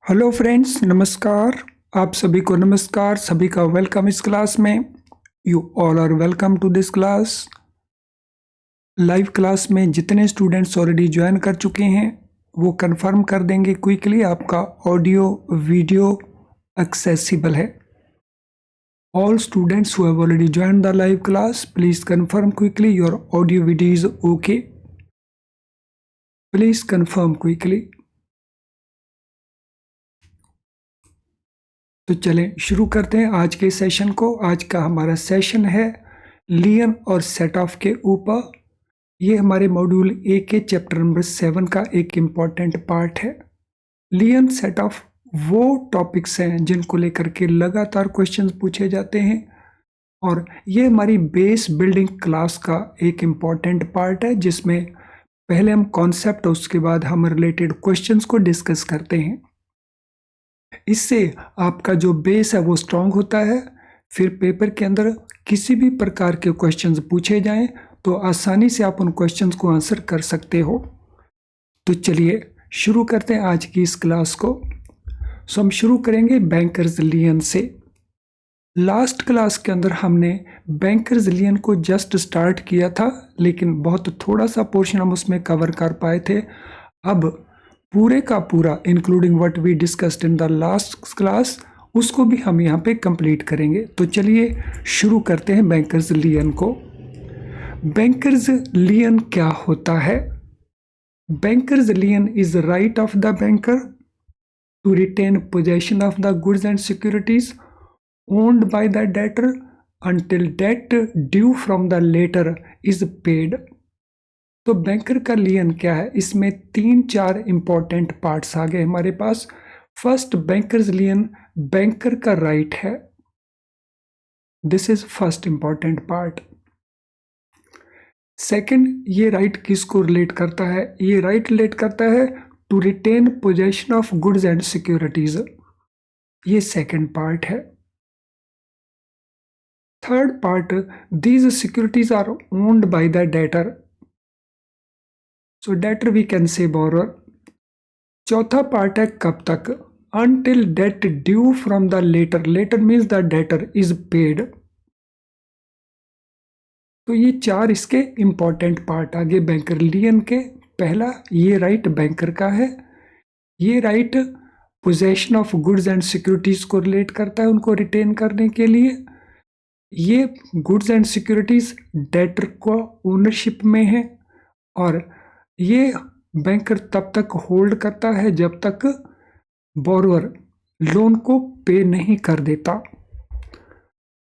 Hello friends, नमस्कार। आप सभी को नमस्कार, सभी का वेलकम इस क्लास में। You all are welcome to this class. Live class में जितने स्टूडेंट्स ऑलरेडी ज्वाइन कर चुके हैं वो कंफर्म कर देंगे क्विकली आपका ऑडियो वीडियो एक्सेसिबल है। All students who have already join the live class, please confirm quickly your audio video is okay. Please confirm quickly. तो चलें शुरू करते हैं आज के सेशन को। आज का हमारा सेशन है लियन और सेट ऑफ के ऊपर। ये हमारे मॉड्यूल ए के चैप्टर नंबर 7 का एक इम्पॉर्टेंट पार्ट है। लियन सेट ऑफ वो टॉपिक्स हैं जिनको लेकर के लगातार क्वेश्चंस पूछे जाते हैं और ये हमारी बेस बिल्डिंग क्लास का एक इम्पॉर्टेंट पार्ट है जिसमें पहले हम कॉन्सेप्ट और उसके बाद हम रिलेटेड क्वेश्चंस को डिस्कस करते हैं। इससे आपका जो बेस है वो स्ट्रांग होता है। फिर पेपर के अंदर किसी भी प्रकार के क्वेश्चंस पूछे जाएं तो आसानी से आप उन क्वेश्चंस को आंसर कर सकते हो। तो चलिए शुरू करते हैं आज की इस क्लास को। हम शुरू करेंगे बैंकर्स लियन से। लास्ट क्लास के अंदर हमने बैंकर्स लियन को जस्ट स्टार्ट किया था, लेकिन बहुत थोड़ा सा पोर्शन हम उसमें कवर कर पाए थे। अब पूरे का पूरा including what we discussed in the last class उसको भी हम यहाँ पे कंप्लीट करेंगे। तो चलिए शुरू करते हैं बैंकर्स लियन को। बैंकर्स लियन क्या होता है? Banker's lien is right of the banker to retain possession of the goods and securities owned by the debtor until debt due from the later is paid। तो बैंकर का लियन क्या है? इसमें 3-4 important parts आ गए हमारे पास। First, bankers lien banker का राइट है। This is first important part. Second, ये राइट किसको रिलेट करता है? ये राइट रिलेट करता है to retain possession of goods and securities. ये सेकंड पार्ट है। Third part, these securities are owned by the debtor, so debtor we can say borrower. चौथा पार्ट है कब तक? until debt due from the later means the debtor is paid। तो ये 4 इसके important part आगे banker लियन के। पहला, ये राइट बैंकर का है। ये right possession of goods and securities को रिलेट करता है, उनको रिटेन करने के लिए। ये गुड्स एंड सिक्योरिटीज डेटर को ओनरशिप में है और ये बैंकर तब तक होल्ड करता है जब तक बोरोअर लोन को पे नहीं कर देता।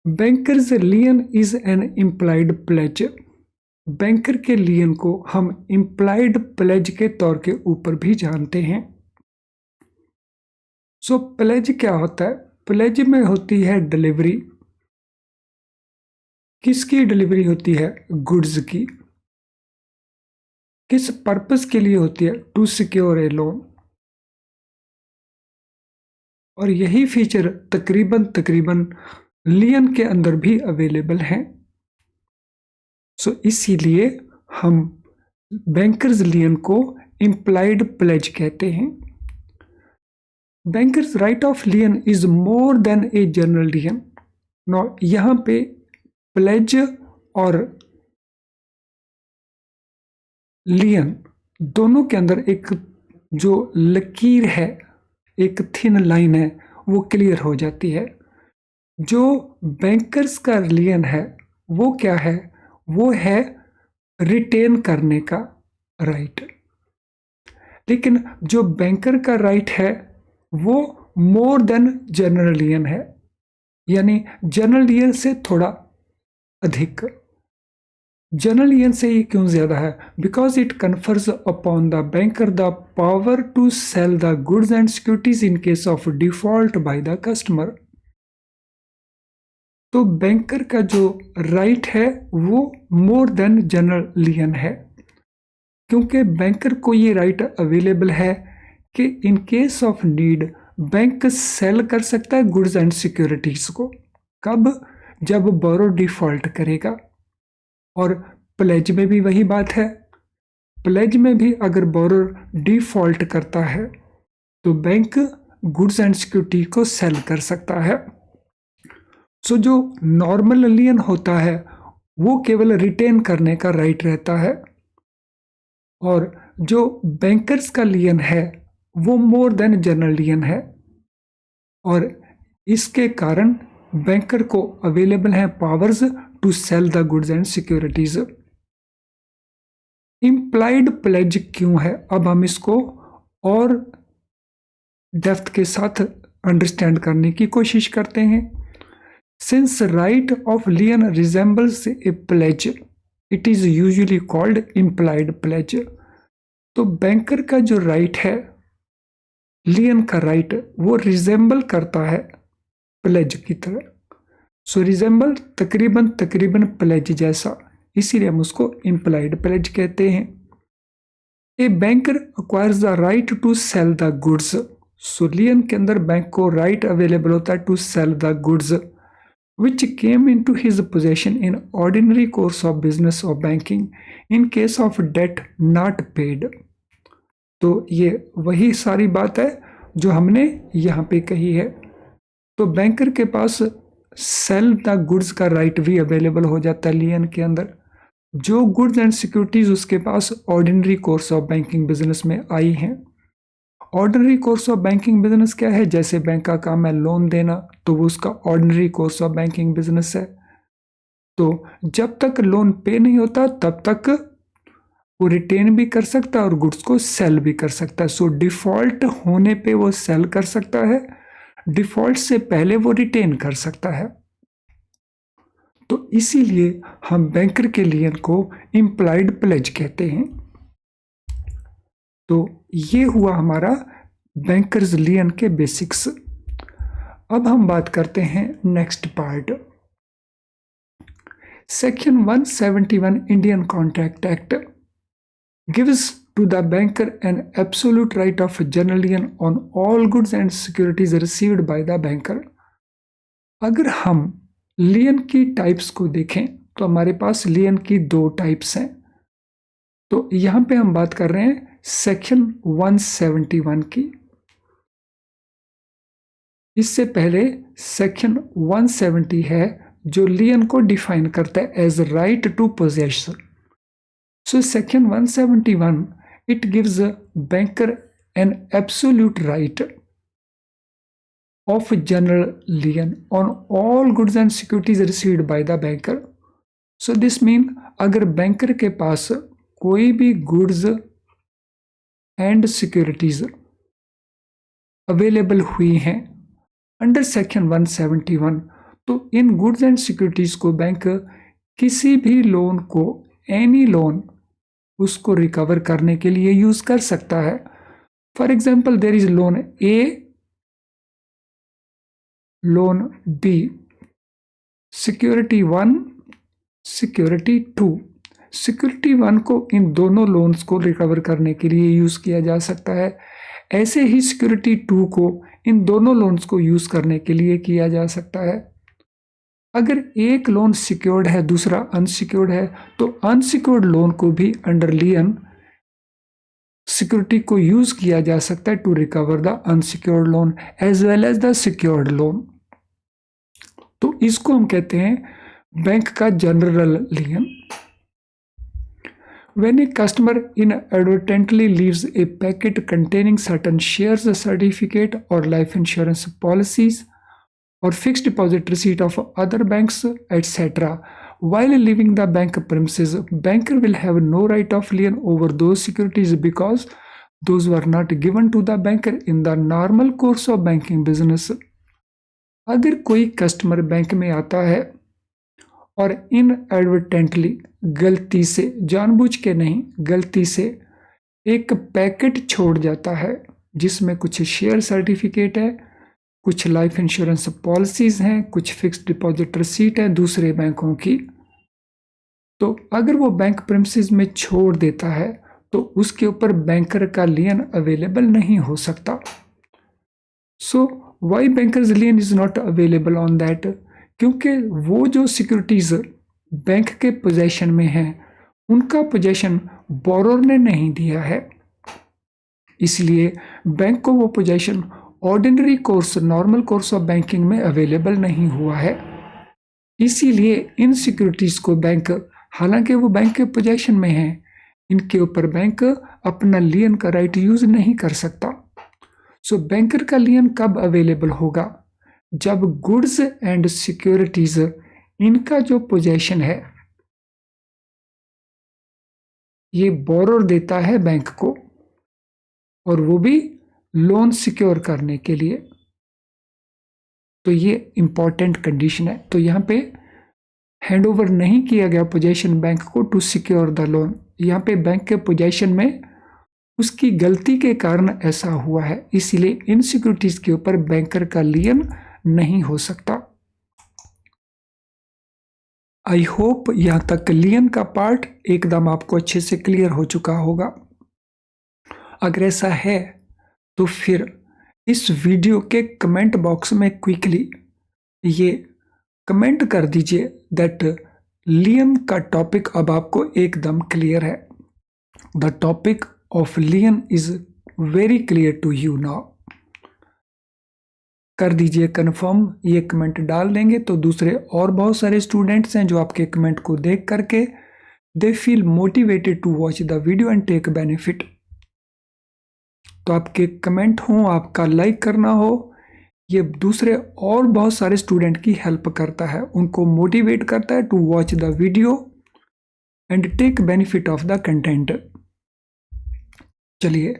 Banker's lien is an implied pledge. Banker के लियन को हम इम्प्लाइड प्लेज के तौर के ऊपर भी जानते हैं। सो प्लेज क्या होता है? प्लेज में होती है डिलीवरी। किसकी डिलीवरी होती है? गुड्स की। किस पर्पस के लिए होती है? To secure a loan. और यही फीचर तकरीबन लियन के अंदर भी अवेलेबल है। सो इसीलिए हम बैंकर्स लियन को इम्प्लाइड प्लेज कहते हैं। Banker's right of lien is more than a general lien. No, यहां पे प्लेज और लियन दोनों के अंदर एक जो लकीर है, एक थिन लाइन है, वो क्लियर हो जाती है। जो बैंकर्स का लियन है वो क्या है? वो है रिटेन करने का राइट। लेकिन जो बैंकर का राइट है वो मोर देन जनरल लियन है, यानी जनरल लियन से थोड़ा अधिक। जनरल लियन से ये क्यों ज्यादा है? Because it confers upon the banker the power to sell the goods and securities in case of default by the customer. तो बैंकर का जो राइट है वो मोर देन जनरल लियन है, क्योंकि बैंकर को ये राइट अवेलेबल है कि in case of need bank sell कर सकता है गुड्स एंड सिक्योरिटीज को। कब? जब बोरो डिफॉल्ट करेगा। और प्लेज में भी वही बात है। प्लेज में भी अगर बोरो डिफॉल्ट करता है तो बैंक गुड्स एंड सिक्योरिटी को सेल कर सकता है। सो जो नॉर्मल लियन होता है वो केवल रिटेन करने का राइट रहता है, और जो बैंकर्स का लियन है वो मोर देन जनरल लियन है, और इसके कारण बैंकर को अवेलेबल है powers to sell the goods and securities. Implied pledge क्यों है, अब हम इसको और डेप्थ के साथ अंडरस्टैंड करने की कोशिश करते हैं। Since right of lien resembles a pledge, it is usually called implied pledge. तो बैंकर का जो राइट है, लियन का राइट, वो रिजेंबल करता है प्लेज की तरह। सो रिजेंबल तकरीबन प्लेज जैसा, इसीलिए हम उसको इम्प्लाइड प्लेज कहते हैं। A banker acquires the right to sell the goods. So lien के अंदर बैंक को राइट अवेलेबल होता है to sell the goods which came into his possession in ordinary course of business or banking in case of debt not paid। तो ये वही सारी बात है जो हमने यहाँ पे कही है। तो बैंकर के पास सेल द गुड्स का राइट भी अवेलेबल हो जाता है लियन के अंदर। जो गुड्स एंड सिक्योरिटीज उसके पास ordinary course of banking business में आई हैं। Ordinary course of banking business क्या है, जैसे बैंक का काम है लोन देना, तो वो उसका ordinary course of banking business है। तो जब तक लोन पे नहीं होता तब तक वो रिटेन भी कर सकता है और गुड्स को सेल भी कर सकता है। सो डिफॉल्ट होने पे वो सेल कर सकता है, डिफॉल्ट से पहले वो रिटेन कर सकता है। तो इसीलिए हम बैंकर के लियन को इम्प्लाइड प्लेज कहते हैं। तो ये हुआ हमारा बैंकर्स लियन के बेसिक्स। अब हम बात करते हैं next part. Section 171 Indian contract act gives to the banker an absolute right of general lien on all goods and securities received by the banker. अगर हम लियन की टाइप्स को देखें तो हमारे पास लियन की दो टाइप्स हैं। तो यहां पे हम बात कर रहे हैं सेक्शन 171 की। इससे पहले सेक्शन 170 है जो लियन को डिफाइन करता है as right to possess. So section 171 it gives banker an absolute right of general lien on all goods and securities received by the banker. So this mean अगर बैंकर के पास कोई भी गुड्स एंड सिक्योरिटीज अवेलेबल हुई हैं under section 171, तो इन goods and securities को bank किसी भी लोन को, एनी लोन, उसको रिकवर करने के लिए यूज कर सकता है। For example there is loan A, loan B, security 1, security 2। Security 1 को इन दोनों लोन्स को रिकवर करने के लिए यूज किया जा सकता है। ऐसे ही सिक्योरिटी 2 को इन दोनों लोन्स को यूज करने के लिए किया जा सकता है। अगर एक लोन सिक्योर्ड है दूसरा अनसिक्योर्ड है, तो अनसिक्योर्ड लोन को भी अंडर लियन सिक्योरिटी को यूज किया जा सकता है to recover the unsecured loan as well as the secured loan. तो इसको हम कहते हैं बैंक का general lien. When a customer inadvertently leaves a packet containing certain shares, certificate or life insurance policies or fixed deposit receipt of other banks, etc. while leaving the bank premises, banker will have no right of lien over those securities because those were not given to the banker in the normal course of banking business। अगर कोई customer bank में आता है और inadvertently, गलती से, जानबूझ के नहीं, गलती से एक पैकेट छोड़ जाता है जिसमें कुछ शेयर सर्टिफिकेट है, कुछ लाइफ इंश्योरेंस पॉलिसीज हैं, कुछ फिक्स्ड डिपॉजिट रिसीट है दूसरे बैंकों की, तो अगर वो बैंक प्रेमिसेस में छोड़ देता है तो उसके ऊपर बैंकर का लियन अवेलेबल नहीं हो सकता। So why banker's lien is not available on that, क्योंकि वो जो सिक्योरिटीज बैंक के पोजेशन में हैं उनका पोजेशन बोरोर ने नहीं दिया है, इसलिए बैंक को वो possession ordinary course, normal course of banking में अवेलेबल नहीं हुआ है। इसीलिए इन सिक्योरिटीज को बैंक, हालांकि वो बैंक के पोजेशन में है, इनके ऊपर बैंक अपना लियन का राइट यूज नहीं कर सकता। सो बैंकर का लियन कब अवेलेबल होगा? जब गुड्स एंड सिक्योरिटीज, इनका जो पोजेशन है, ये बोरोर देता है बैंक को, और वो भी लोन सिक्योर करने के लिए। तो ये इंपॉर्टेंट कंडीशन है। तो यहाँ पे हैंड ओवर नहीं किया गया पोजेशन बैंक को टू सिक्योर द लोन। यहाँ पे बैंक के पोजेशन में उसकी गलती के कारण ऐसा हुआ है, इसीलिए इन सिक्योरिटीज के ऊपर बैंकर का लियन नहीं हो सकता। आई होप यहां तक लियन का पार्ट एकदम आपको अच्छे से क्लियर हो चुका होगा। अगर ऐसा है तो फिर इस वीडियो के कमेंट बॉक्स में क्विकली ये कमेंट कर दीजिए दैट लियन का टॉपिक अब आपको एकदम क्लियर है। The topic of lien is very clear to you now. कर दीजिए कंफर्म, ये कमेंट डाल देंगे तो दूसरे और बहुत सारे स्टूडेंट्स हैं जो आपके कमेंट को देख करके they feel motivated to watch the video and take benefit. तो आपके कमेंट हो, आपका लाइक करना हो, ये दूसरे और बहुत सारे स्टूडेंट की हेल्प करता है, उनको मोटिवेट करता है to watch the video and take benefit of the content. चलिए,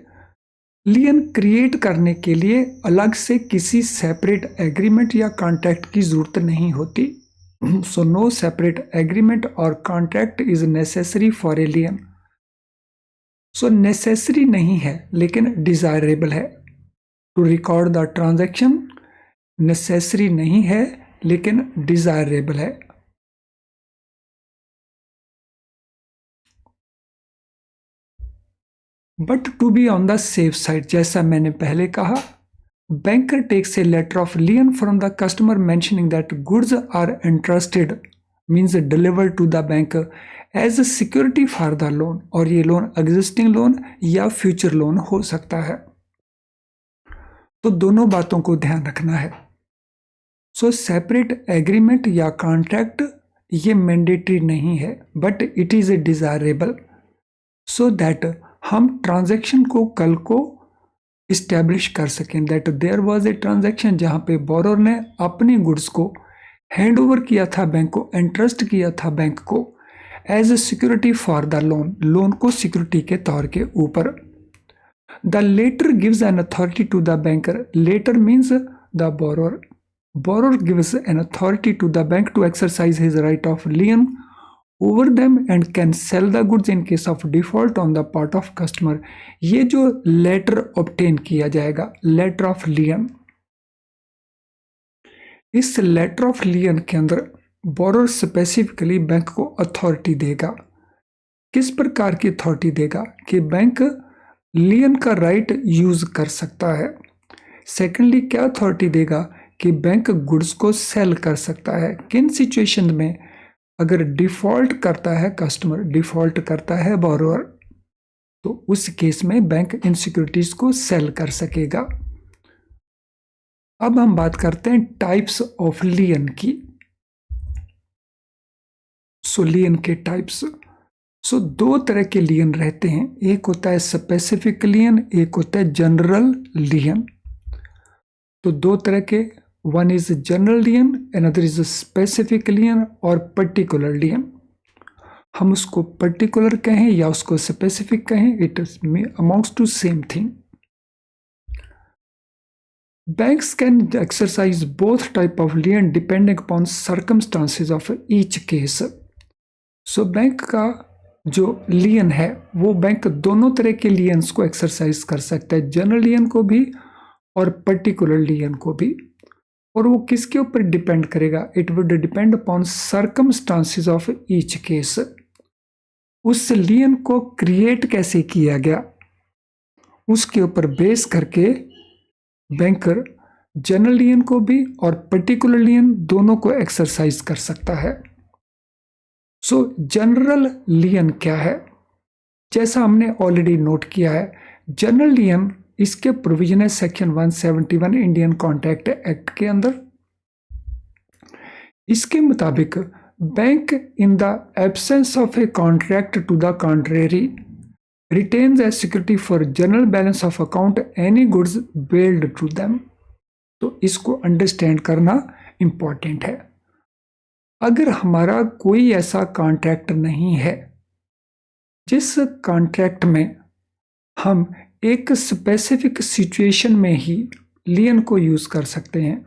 लियन क्रिएट करने के लिए अलग से किसी सेपरेट एग्रीमेंट या कॉन्ट्रैक्ट की जरूरत नहीं होती। सो नो सेपरेट एग्रीमेंट और contract is necessary for a lien. So necessary नहीं है लेकिन डिजायरेबल है। To record the transaction necessary नहीं है लेकिन डिजायरेबल है। But to be on the safe side, जैसा मैंने पहले कहा, banker takes a letter of lien from the customer mentioning that goods are entrusted means deliver to the bank as security for the loan. और ये loan existing loan या future loan हो सकता है। तो दोनों बातों को ध्यान रखना है। सो सेपरेट एग्रीमेंट या कॉन्ट्रैक्ट ये मैंडेटरी नहीं है, but it is a desirable so that हम ट्रांजैक्शन को कल को इस्टेब्लिश कर सकें that there was a transaction जहां पे बोरोर ने अपनी गुड्स को हैंड ओवर किया था बैंक को, एंट्रस्ट किया था बैंक को as a security for the loan, loan को सिक्योरिटी के तौर के ऊपर। The letter gives an authority to the banker, letter means the borrower, borrower gives an authority to the bank to exercise his right of lien over them and can sell the goods in case of default on the part of customer। ये जो letter obtain किया जाएगा, letter of लियन, इस letter of लियन के अंदर borrower specifically bank को authority देगा। किस प्रकार की अथॉरिटी देगा? कि बैंक लियन का राइट यूज कर सकता है। सेकेंडली क्या अथॉरिटी देगा? कि बैंक गुड्स को सेल कर सकता है। किन सिचुएशन में? अगर डिफॉल्ट करता है कस्टमर, डिफॉल्ट करता है बोरोअर, तो उस केस में बैंक इन सिक्योरिटीज को सेल कर सकेगा। अब हम बात करते हैं टाइप्स ऑफ लियन की। सो लियन के टाइप्स, सो दो तरह के लियन रहते हैं, एक होता है स्पेसिफिक लियन, एक होता है जनरल लियन। तो दो तरह के, one is general lion, another is specific lion और particular lion। हम उसको particular कहें या उसको specific कहें, it amounts to same thing। Banks can exercise both type of lion depending upon circumstances of each case। So bank का जो लियन है वो बैंक दोनों तरह के लियंस को एक्सरसाइज कर सकता है, जनरल लियन को भी और पर्टिकुलर लियन को भी। और वो किसके ऊपर डिपेंड करेगा? It would depend upon circumstances of each case. उस लियन को क्रिएट कैसे किया गया उसके ऊपर बेस करके बैंकर जनरल लियन को भी और पर्टिकुलर लियन दोनों को एक्सरसाइज कर सकता है। सो जनरल लियन क्या है? जैसा हमने ऑलरेडी नोट किया है, जनरल लियन इसके प्रोविजन है सेक्शन 171 इंडियन कॉन्ट्रैक्ट एक्ट के अंदर। इसके मुताबिक bank in the absence of a contract to the contrary retains as security for general balance of account any goods billed to them। तो इसको अंडरस्टैंड करना इंपॉर्टेंट है। अगर हमारा कोई ऐसा कॉन्ट्रैक्ट नहीं है जिस कॉन्ट्रैक्ट में हम एक स्पेसिफिक सिचुएशन में ही लियन को यूज कर सकते हैं,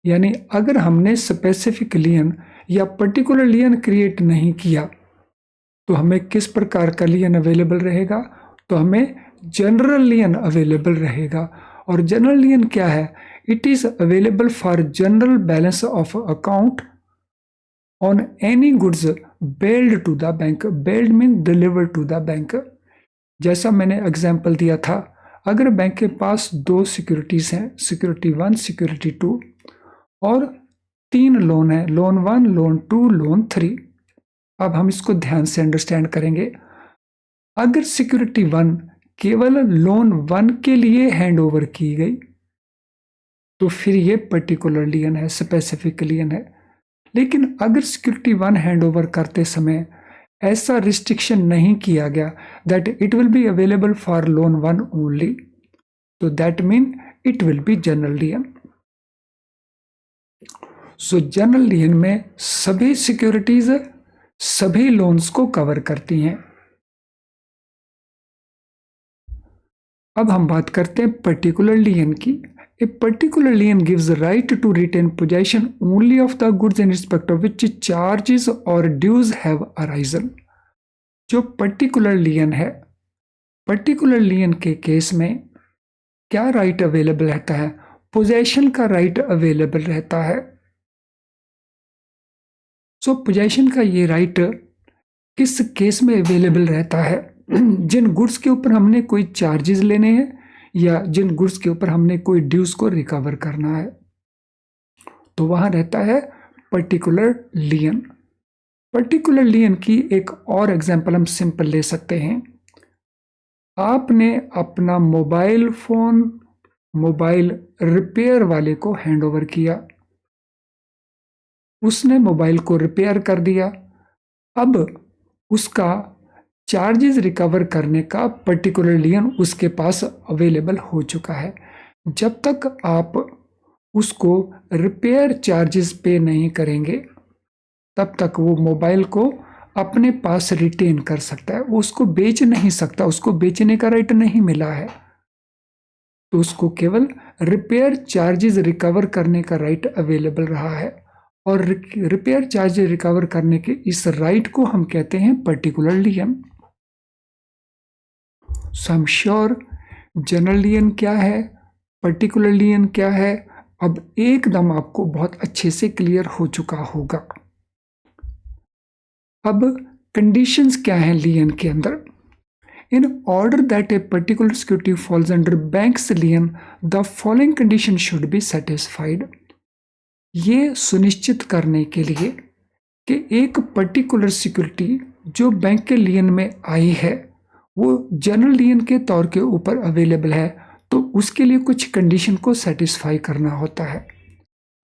यानी अगर हमने स्पेसिफिक लियन या पर्टिकुलर लियन क्रिएट नहीं किया तो हमें किस प्रकार का लियन अवेलेबल रहेगा? तो हमें जनरल लियन अवेलेबल रहेगा। और जनरल लियन क्या है? It is available for general balance of account on any goods bailed to the bank. Bailed mean delivered to the bank. जैसा मैंने एग्जांपल दिया था, अगर बैंक के पास 2 सिक्योरिटीज हैं, सिक्योरिटी 1, सिक्योरिटी 2, और 3 लोन है, लोन 1, लोन 2, लोन 3। अब हम इसको ध्यान से अंडरस्टैंड करेंगे। अगर सिक्योरिटी 1 केवल लोन 1 के लिए हैंड ओवर की गई तो फिर ये पर्टिकुलर लियन है, स्पेसिफिक लियन है। लेकिन अगर सिक्योरिटी 1 हैंड ओवर करते समय ऐसा रिस्ट्रिक्शन नहीं किया गया that it will be available for loan 1 only, तो that mean it will be general lien. So general lien में सभी सिक्योरिटीज सभी लोन्स को कवर करती हैं। अब हम बात करते हैं पर्टिकुलर लियन की। A particular lien gives right to retain possession only of the goods in respect of which charges और ड्यूज हैव अराइजन। जो पर्टिकुलर लियन है, पर्टिकुलर लियन के केस में क्या राइट अवेलेबल रहता है? पोजेशन का राइट अवेलेबल रहता है। सो पोजेशन का ये राइट किस केस में अवेलेबल रहता है? जिन गुड्स के ऊपर हमने कोई चार्जेस लेने हैं या जिन गुड्स के ऊपर हमने कोई ड्यूज को रिकवर करना है, तो वहां रहता है पर्टिकुलर लियन। पर्टिकुलर लियन की एक और एग्जांपल हम सिंपल ले सकते हैं। आपने अपना मोबाइल फोन मोबाइल रिपेयर वाले को हैंड ओवर किया, उसने मोबाइल को रिपेयर कर दिया। अब उसका चार्जेस रिकवर करने का पर्टिकुलर लियन उसके पास अवेलेबल हो चुका है। जब तक आप उसको रिपेयर चार्जेस पे नहीं करेंगे तब तक वो मोबाइल को अपने पास रिटेन कर सकता है, वो उसको बेच नहीं सकता, उसको बेचने का राइट नहीं मिला है, तो उसको केवल रिपेयर चार्जेस रिकवर करने का राइट अवेलेबल रहा है। और रिपेयर चार्जेस रिकवर करने के इस राइट को हम कहते हैं particular lien. So I am sure general lien क्या है, पर्टिकुलर लियन क्या है, अब एकदम आपको बहुत अच्छे से क्लियर हो चुका होगा। अब कंडीशंस क्या हैं लियन के अंदर? In order that a particular security falls under bank's lien the following condition should be satisfied. ये सुनिश्चित करने के लिए कि एक पर्टिकुलर सिक्योरिटी जो बैंक के लियन में आई है वो जनरल लियन के तौर के ऊपर अवेलेबल है, तो उसके लिए कुछ कंडीशन को सेटिस्फाई करना होता है।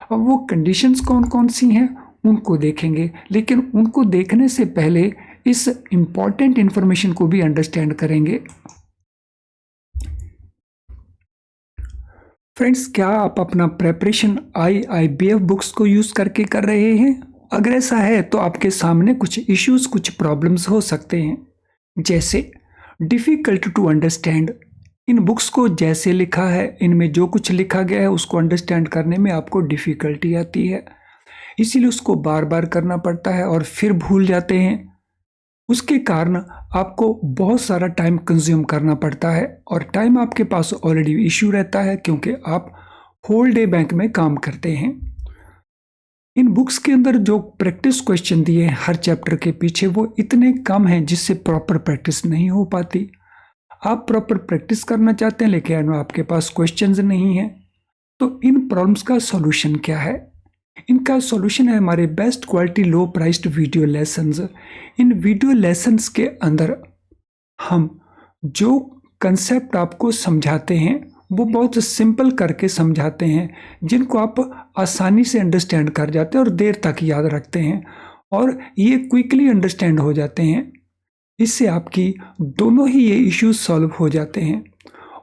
अब वो कंडीशंस कौन कौन सी हैं उनको देखेंगे, लेकिन उनको देखने से पहले इस इंपॉर्टेंट इंफॉर्मेशन को भी अंडरस्टैंड करेंगे। फ्रेंड्स, क्या आप अपना प्रेपरेशन IIBF बुक्स को यूज करके कर रहे हैं? अगर ऐसा है तो आपके सामने कुछ इश्यूज, कुछ प्रॉब्लम्स हो सकते हैं, जैसे डिफिकल्ट टू अंडरस्टैंड। इन बुक्स को जैसे लिखा है, इनमें जो कुछ लिखा गया है उसको अंडरस्टैंड करने में आपको डिफिकल्टी आती है, इसीलिए उसको बार बार करना पड़ता है और फिर भूल जाते हैं। उसके कारण आपको बहुत सारा टाइम कंज्यूम करना पड़ता है और टाइम आपके पास ऑलरेडी इश्यू रहता है क्योंकि आप होल डे बैंक में काम करते हैं। इन बुक्स के अंदर जो प्रैक्टिस क्वेश्चन दिए हैं हर चैप्टर के पीछे, वो इतने कम हैं जिससे प्रॉपर प्रैक्टिस नहीं हो पाती। आप प्रॉपर प्रैक्टिस करना चाहते हैं लेकिन आपके पास क्वेश्चंस नहीं हैं, तो इन प्रॉब्लम्स का सॉल्यूशन क्या है? इनका सॉल्यूशन है हमारे best quality low priced video lessons. इन वीडियो लेसन्स के अंदर हम जो कंसेप्ट आपको समझाते हैं वो बहुत सिंपल करके समझाते हैं, जिनको आप आसानी से अंडरस्टैंड कर जाते हैं और देर तक याद रखते हैं, और ये क्विकली अंडरस्टैंड हो जाते हैं। इससे आपकी दोनों ही ये इश्यूज सॉल्व हो जाते हैं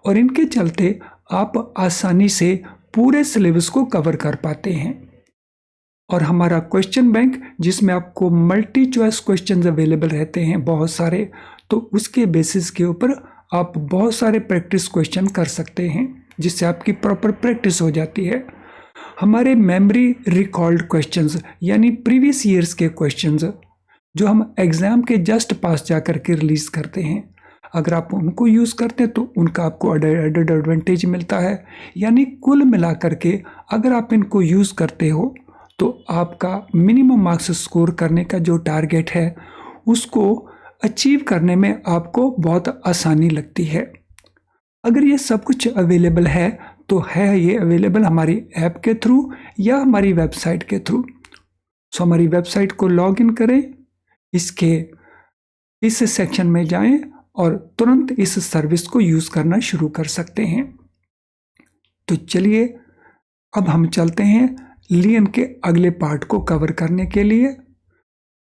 और इनके चलते आप आसानी से पूरे सिलेबस को कवर कर पाते हैं। और हमारा क्वेश्चन बैंक, जिसमें आपको मल्टी चॉइस क्वेश्चंस अवेलेबल रहते हैं बहुत सारे, तो उसके बेसिस के ऊपर आप बहुत सारे प्रैक्टिस क्वेश्चन कर सकते हैं, जिससे आपकी प्रॉपर प्रैक्टिस हो जाती है। हमारे मेमोरी रिकॉल्ड क्वेश्चंस यानी प्रीवियस ईयर्स के क्वेश्चंस जो हम एग्जाम के जस्ट पास जा करके रिलीज करते हैं, अगर आप उनको यूज़ करते हैं तो उनका आपको एडेड एडवांटेज मिलता है। यानी कुल मिला करके अगर आप इनको यूज़ करते हो तो आपका मिनिमम मार्क्स स्कोर करने का जो टारगेट है उसको अचीव करने में आपको बहुत आसानी लगती है। अगर ये सब कुछ अवेलेबल है तो है ये अवेलेबल हमारी ऐप के थ्रू या हमारी वेबसाइट के थ्रू। सो हमारी वेबसाइट को लॉग इन करें, इसके इस सेक्शन में जाएं और तुरंत इस सर्विस को यूज़ करना शुरू कर सकते हैं। तो चलिए अब हम चलते हैं लियन के अगले पार्ट को कवर करने के लिए।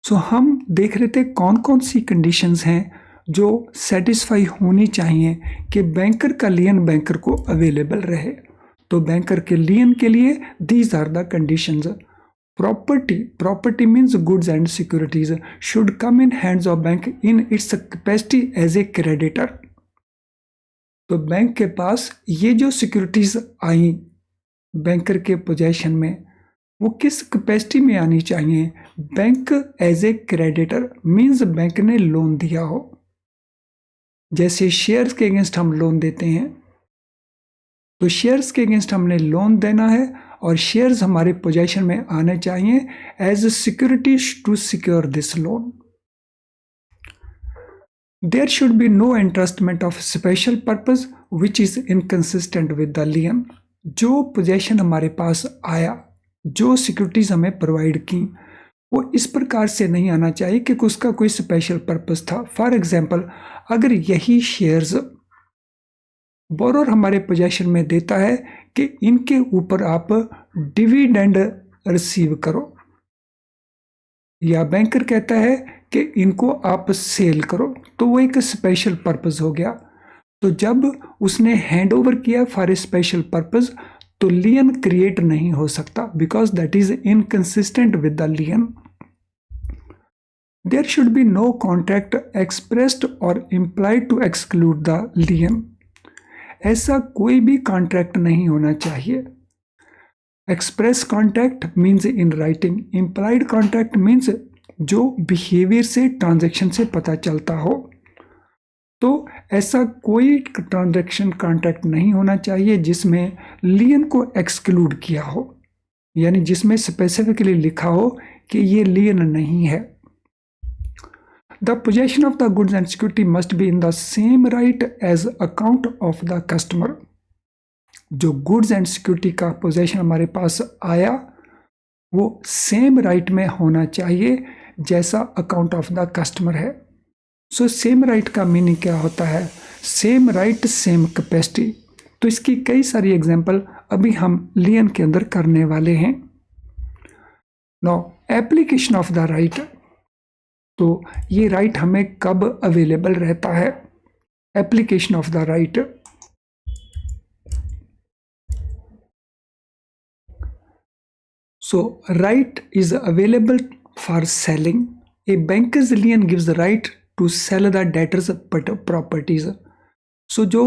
सो हम देख रहे थे कौन कौन सी कंडीशंस हैं जो सेटिस्फाई होनी चाहिए कि बैंकर का लियन बैंकर को अवेलेबल रहे। तो बैंकर के लियन के लिए these are the conditions. Property means goods and securities should come in hands of bank in its capacity as a creditor. तो बैंक के पास ये जो सिक्योरिटीज आई बैंकर के पोजेशन में, वो किस कैपेसिटी में आनी चाहिए? Bank as a creditor means bank ने लोन दिया हो। जैसे शेयर्स के अगेंस्ट हम लोन देते हैं, तो शेयर्स के अगेंस्ट हमने लोन देना है और शेयर्स हमारे पोजेशन में आने चाहिए as securities to secure this loan. There should be no entrustment of special purpose which is inconsistent with the lien. जो पोजेशन हमारे पास आया, जो सिक्योरिटीज हमें प्रोवाइड की, वो इस प्रकार से नहीं आना चाहिए कि उसका कोई स्पेशल पर्पस था। फॉर एग्जाम्पल, अगर यही शेयर्स बोरोर हमारे पोजेशन में देता है कि इनके ऊपर आप डिविडेंड रिसीव करो, या बैंकर कहता है कि इनको आप सेल करो, तो वो एक स्पेशल पर्पस हो गया। तो जब उसने हैंड ओवर किया फॉर ए स्पेशल पर्पस, तो लियन क्रिएट नहीं हो सकता, because that is inconsistent with the lien. There should be no contract expressed और implied to exclude the lien. ऐसा कोई भी कॉन्ट्रैक्ट नहीं होना चाहिए। Express contract means in writing, implied contract means जो बिहेवियर से, ट्रांजैक्शन से पता चलता हो। तो ऐसा कोई ट्रांजैक्शन कॉन्ट्रैक्ट नहीं होना चाहिए जिसमें लियन को एक्सक्लूड किया हो, यानी जिसमें स्पेसिफिकली लिखा हो कि ये लियन नहीं है। The possession of the goods and security must be in the same right as account of the customer. जो गुड्स एंड सिक्योरिटी का पोजेशन हमारे पास आया वो सेम राइट में होना चाहिए जैसा अकाउंट ऑफ द कस्टमर है। सो सेम राइट का मीनिंग क्या होता है? Same right same capacity. तो इसकी कई सारी एग्जांपल अभी हम लियन के अंदर करने वाले हैं। No application of the right, तो ये राइट हमें कब अवेलेबल रहता है? Application of the right, so right is available for selling. A banker's lien gives the right to sell the debtor's properties. So जो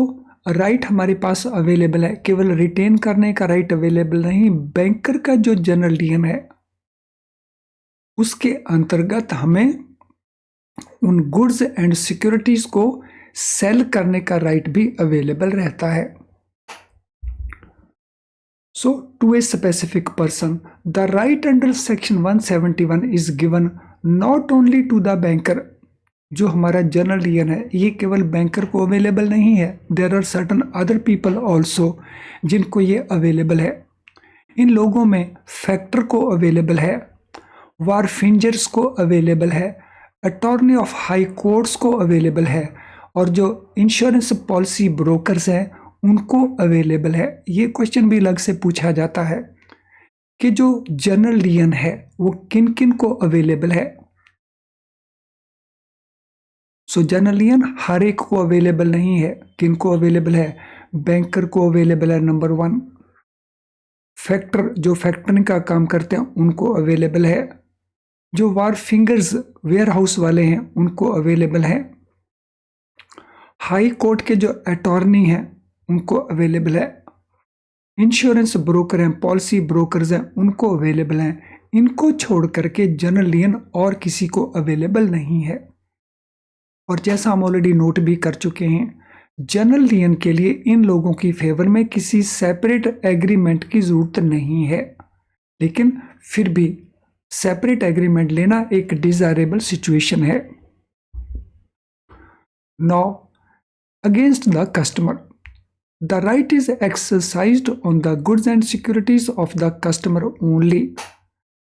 राइट हमारे पास अवेलेबल है, केवल रिटेन करने का राइट अवेलेबल नहीं, बैंकर का जो जनरल लियन है उसके अंतर्गत हमें उन गुड्स एंड सिक्योरिटीज को सेल करने का राइट भी अवेलेबल रहता है। So, to a specific person, the right under section 171 is given not only to the banker. जो हमारा जनरल लियन है ये केवल बैंकर को अवेलेबल नहीं है, there are certain other people also जिनको ये अवेलेबल है। इन लोगों में फैक्टर को अवेलेबल है, वारफिंजर्स को अवेलेबल है, अटॉर्नी ऑफ हाई कोर्ट्स को अवेलेबल है, और जो इंश्योरेंस पॉलिसी ब्रोकर्स हैं उनको अवेलेबल है। ये क्वेश्चन भी अलग से पूछा जाता है कि जो जनरल लियन है वो किन किन को अवेलेबल है। सो जनरल लियन हर एक को अवेलेबल नहीं है। किन को अवेलेबल है? बैंकर को अवेलेबल है, नंबर 1। फैक्टर जो फैक्टरिंग का काम करते हैं उनको अवेलेबल है। जो वार फिंगर्स वेयर हाउस वाले हैं उनको अवेलेबल है। हाई कोर्ट के जो अटॉर्नी हैं उनको अवेलेबल है। इंश्योरेंस ब्रोकर हैं, पॉलिसी ब्रोकर्स हैं, उनको अवेलेबल हैं। इनको छोड़ करके जनरल लियन और किसी को अवेलेबल नहीं है। और जैसा हम ऑलरेडी नोट भी कर चुके हैं, जनरल लियन के लिए इन लोगों की फेवर में किसी सेपरेट एग्रीमेंट की जरूरत नहीं है, लेकिन फिर भी सेपरेट एग्रीमेंट लेना एक डिजायरेबल सिचुएशन है। Now against the customer, the right is exercised on the goods and securities of the customer only।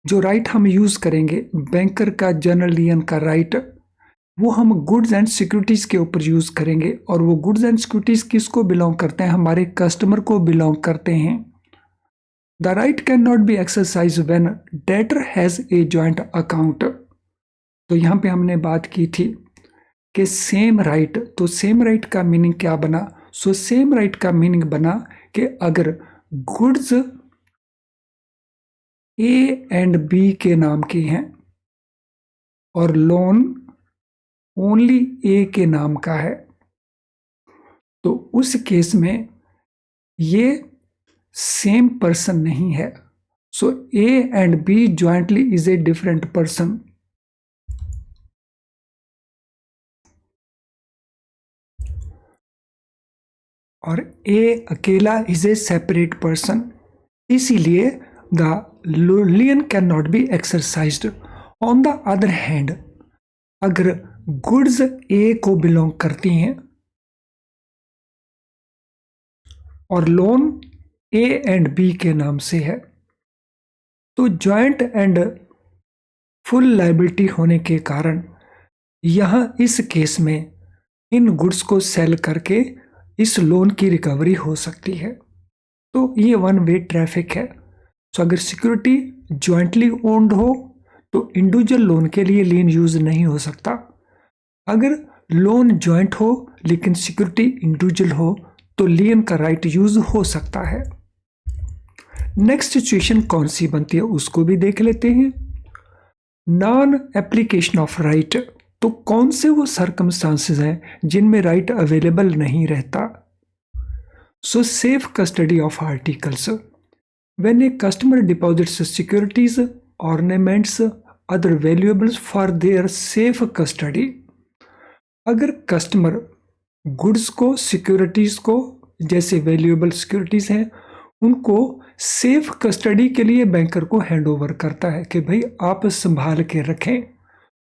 जो राइट हम यूज करेंगे बैंकर का, जनरल लियन का राइट, वो हम गुड्स एंड सिक्योरिटीज के ऊपर यूज करेंगे। और वो गुड्स एंड सिक्योरिटीज किसको बिलोंग करते हैं? हमारे कस्टमर को बिलोंग करते हैं। The right can not be exercise when debtor has a joint account. तो यहाँ पे हमने बात की थी कि सेम राइट, तो सेम राइट का मीनिंग क्या बना? सो सेम राइट का मीनिंग बना कि अगर गुड्स ए एंड बी के नाम के हैं और लोन ओनली ए के नाम का है, तो उस केस में ये सेम पर्सन नहीं है। So A and B jointly is a different person. और ए अकेला इज ए सेपरेट पर्सन, इसीलिए the lien cannot be exercised. On the other hand, अगर गुड्स ए को बिलोंग करती हैं और लोन ए एंड बी के नाम से है, तो जॉइंट एंड फुल लायबिलिटी होने के कारण यहां इस केस में इन गुड्स को सेल करके इस लोन की रिकवरी हो सकती है। तो ये वन वे ट्रैफिक है। तो अगर सिक्योरिटी जॉइंटली ओन्ड हो तो इंडिविजुअल लोन के लिए लियन यूज नहीं हो सकता। अगर लोन जॉइंट हो लेकिन सिक्योरिटी इंडिविजुअल हो तो लियन का राइट यूज हो सकता है। नेक्स्ट सिचुएशन कौन सी बनती है उसको भी देख लेते हैं। नॉन एप्लीकेशन ऑफ राइट, तो कौन से वो सर्कमस्टांसेस हैं जिनमें राइट अवेलेबल नहीं रहता? सो safe custody of articles, when a customer deposits securities, ornaments, other valuables for their safe custody. अगर कस्टमर गुड्स को, सिक्योरिटीज को, जैसे वैल्यूएबल सिक्योरिटीज हैं, उनको सेफ कस्टडी के लिए बैंकर को हैंड ओवर करता है कि भाई आप संभाल के रखें,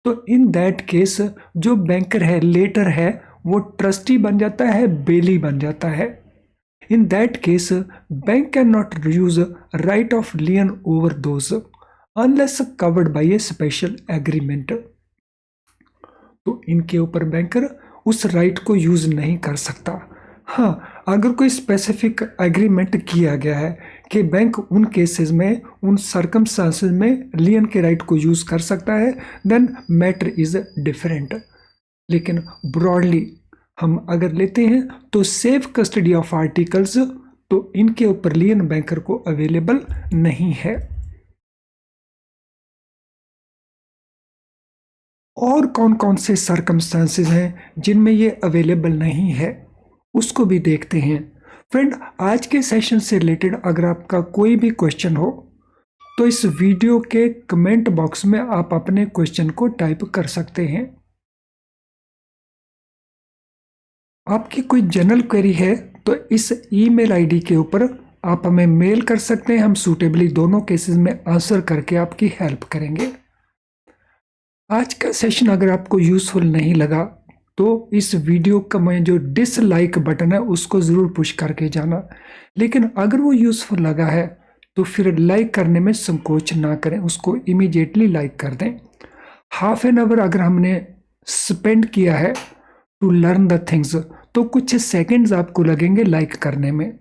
तो इन दैट केस जो बैंकर है, लेटर है, वो ट्रस्टी बन जाता है, बेली बन जाता है। In that case bank can not use right of लियन over those unless covered by A special agreement. तो इनके ऊपर बैंकर उस राइट को यूज नहीं कर सकता। हाँ, अगर कोई स्पेसिफिक एग्रीमेंट किया गया है कि बैंक उन केसेस में, उन सर्कमस्टांसेस में लियन के राइट को यूज कर सकता है, देन मैटर इज डिफरेंट। लेकिन ब्रॉडली हम अगर लेते हैं तो सेफ कस्टडी ऑफ आर्टिकल्स, तो इनके ऊपर लियन बैंकर को अवेलेबल नहीं है। और कौन कौन से सर्कमस्टांसेस हैं जिनमें ये अवेलेबल नहीं है उसको भी देखते हैं। फ्रेंड, आज के सेशन से रिलेटेड अगर आपका कोई भी क्वेश्चन हो तो इस वीडियो के कमेंट बॉक्स में आप अपने क्वेश्चन को टाइप कर सकते हैं। आपकी कोई जनरल क्वेरी है तो इस ईमेल आईडी के ऊपर आप हमें मेल कर सकते हैं। हम सूटेबली दोनों केसेस में आंसर करके आपकी हेल्प करेंगे। आज का सेशन अगर आपको यूजफुल नहीं लगा तो इस वीडियो का मैं जो डिसलाइक बटन है उसको ज़रूर पुश करके जाना। लेकिन अगर वो यूजफुल लगा है तो फिर लाइक करने में संकोच ना करें, उसको इमीडिएटली लाइक कर दें। हाफ एन आवर अगर हमने स्पेंड किया है टू लर्न द थिंग्स, तो कुछ सेकंड्स आपको लगेंगे लाइक करने में,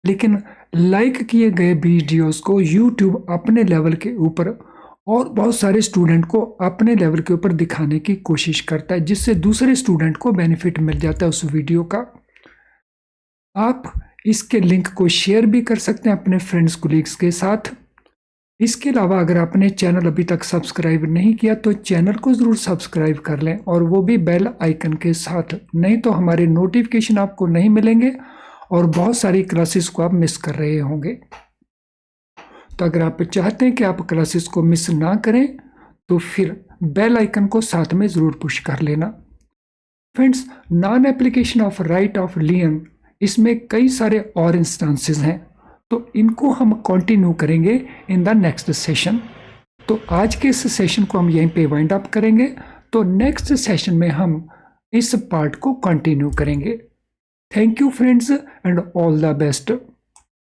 लेकिन लाइक किए गए वीडियोस को यूट्यूब अपने लेवल के ऊपर और बहुत सारे स्टूडेंट को अपने लेवल के ऊपर दिखाने की कोशिश करता है, जिससे दूसरे स्टूडेंट को बेनिफिट मिल जाता है उस वीडियो का। आप इसके लिंक को शेयर भी कर सकते हैं अपने फ्रेंड्स कोलीग्स के साथ। इसके अलावा अगर आपने चैनल अभी तक सब्सक्राइब नहीं किया तो चैनल को ज़रूर सब्सक्राइब कर लें, और वो भी बेल आइकन के साथ, नहीं तो हमारे नोटिफिकेशन आपको नहीं मिलेंगे और बहुत सारी क्लासेस को आप मिस कर रहे होंगे। तो अगर आप चाहते हैं कि आप क्लासेस को मिस ना करें तो फिर बेल आइकन को साथ में ज़रूर पुश कर लेना। Friends, non application of right of लियन, इसमें कई सारे और इंस्टांसेस हैं, तो इनको हम कंटिन्यू करेंगे इन द नेक्स्ट सेशन। तो आज के इस सेशन को हम यहीं पे वाइंड अप करेंगे, तो नेक्स्ट सेशन में हम इस पार्ट को कंटिन्यू करेंगे। Thank you friends and all the best.